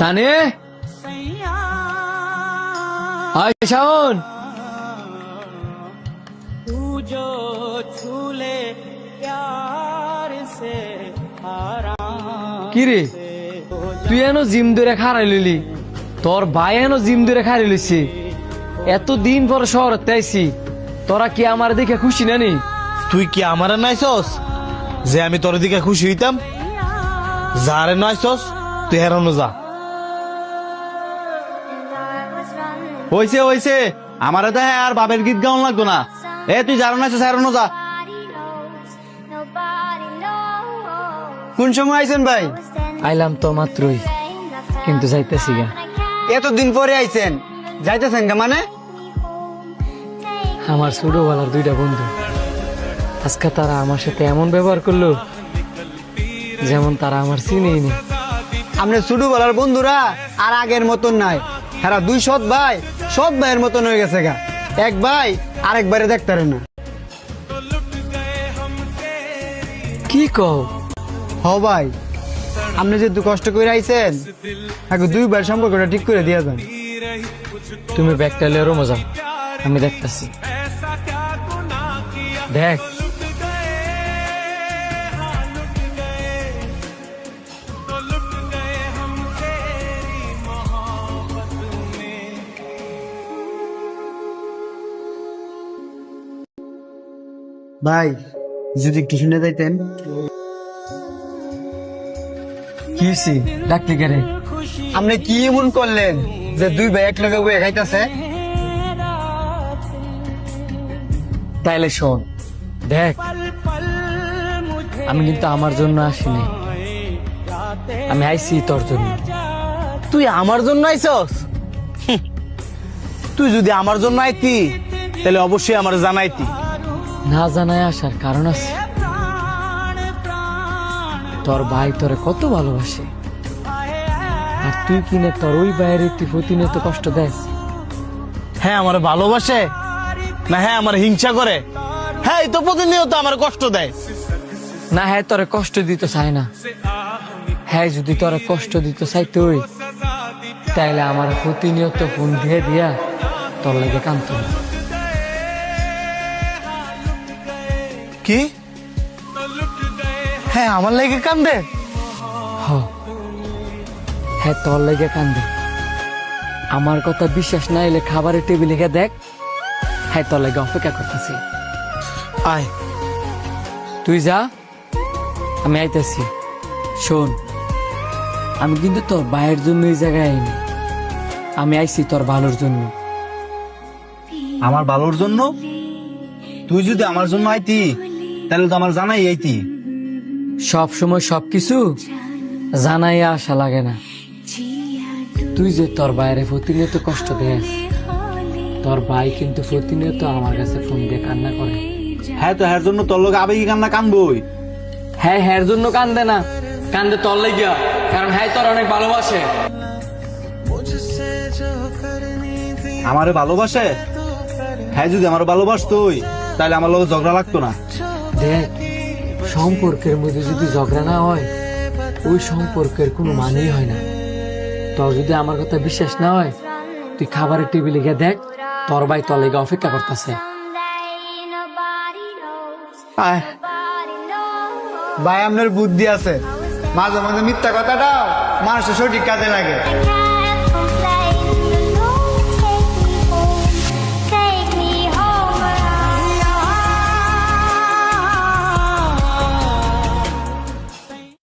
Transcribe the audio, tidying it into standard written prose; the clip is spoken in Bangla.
সানি আয় শাওন কি রে তুই এনো জিম ধরে খারাই লইলি তোর ভাই এনো জিম ধরে খারাই লইছি এতদিন পর শহর তাইছি তোরা কি আমার দেখে খুশি নানি তুই কি আমারে নাইছস যে আমি তোর দিকে খুশি হইতাম যারে নাইছস তুই হেরানো যা হইছে হইছে আমারে তো আর বাবের গীত গাওন লাগতো না তুই যারা নাইছস হেরানো যা কোন সময় আইছেন ভাই আইলাম তো মাত্রই কিন্তু যাইতেছি গা এতদিন পরে আইছেন যাইতেছেন গা মানে আমার ছোটবেলার দুইটা বন্ধু আজকে তারা আমার সাথে এমন ব্যবহার করলো যেমন তারা আমার চিনেই নেই আপনার ছোটবেলার বন্ধুরা আর আগের মতন নাই হেরা দুই সৎ ভাইয়ের মতন হয়ে গেছে গা এক ভাই আরেকবারে দেখতে না কি কও হ ভাই আপনি যেহেতু কষ্ট করে আইছেন আগে দুইবার সম্পর্কটা ঠিক করে দিয়ে যান তুমি ব্যাগটা লেরো মজা আমি দেখতেছি দেখ ভাই যদি একটু শুনে যাইতেন কি হইছে ডাকলি কে রে আপনি কি এমন করলেন যে দুই ভাই এক লগে বয়ে খাইতেছে তাইলে শোন দেখ আমি কিন্তু আমার জন্য আসিনি আমি আইছি তোর জন্য তুই আমার জন্য আইছস তুই যদি আমার জন্য আইতি তাহলে অবশ্যই আমার জানাইতি না জানায় আসার কারণ আছে তোর ভাই তোরে কত ভালোবাসে আর তুই কিনে তোর ওই ভাইয়ের একটি প্রতিনিয়ত কষ্ট দেস হ্যাঁ আমার ভালোবাসে না হ্যাঁ আমার হিংসা করে হ্যাঁ এই তো প্রতিনিয়ত আমার কষ্ট দেয় না হ্যাঁ তোরে কষ্ট দিতে চায় না হ্যাঁ যদি তোরে কষ্ট দিতে চাই তুই তাইলে আমার প্রতিনিয়ত ফোন দিয়ে দিয়া তোর লাগে কান্ত কি হ্যাঁ আমার লাগে কান্দে হ্যাঁ তোর লাগে কান্দে আমার কথা বিশ্বাস না এলে খাবারের টেবিলে গিয়ে দেখ হ্যাঁ তোর লাগে অপেক্ষা করতেছি আয় তুই যা আমি আইতেছি শোন আমি কিন্তু তোর ভাইয়ের জন্য এই জায়গায় আইনি আমি আইছি তোর ভালোর জন্য আমার ভালোর জন্য তুই যদি আমার জন্য আইতি তাহলে তো আমার জানাই আইতি সব সময় সবকিছু জানাই আসা লাগে না তুই যে তোর ভাইয়ের প্রতিনিয়ত কষ্ট দেস তোর ভাই কিন্তু প্রতিনিয়ত আমার কাছে ফোন দিয়ে কান্না করে হ্যাঁ তো হ্যার জন্য তোর লোক আবেগী কান্না কানবই হ্যাঁ হ্যার জন্য কান্দে না কান্দে তোর লাগিয়া কারণ হ্যাঁ তোর অনেক ভালোবাসে আমারে ভালোবাসে হ্যাঁ যদি আমার ভালোবাসতোই তাহলে আমার লোক ঝগড়া লাগতো না দেখ সম্পর্কের মধ্যে যদি ঝগড়া না হয় ওই সম্পর্কের কোনো মানেই হয় না তোর যদি আমার কথা বিশ্বাস না হয় তুই খাবারের টেবিলে গিয়ে দেখ তোর ভাই তোর লেগে অপেক্ষা করতেছে ভাই আপনার বুদ্ধি আছে মাঝে মাঝে মিথ্যা কথাটাও মানুষের সঠিক কাজে লাগে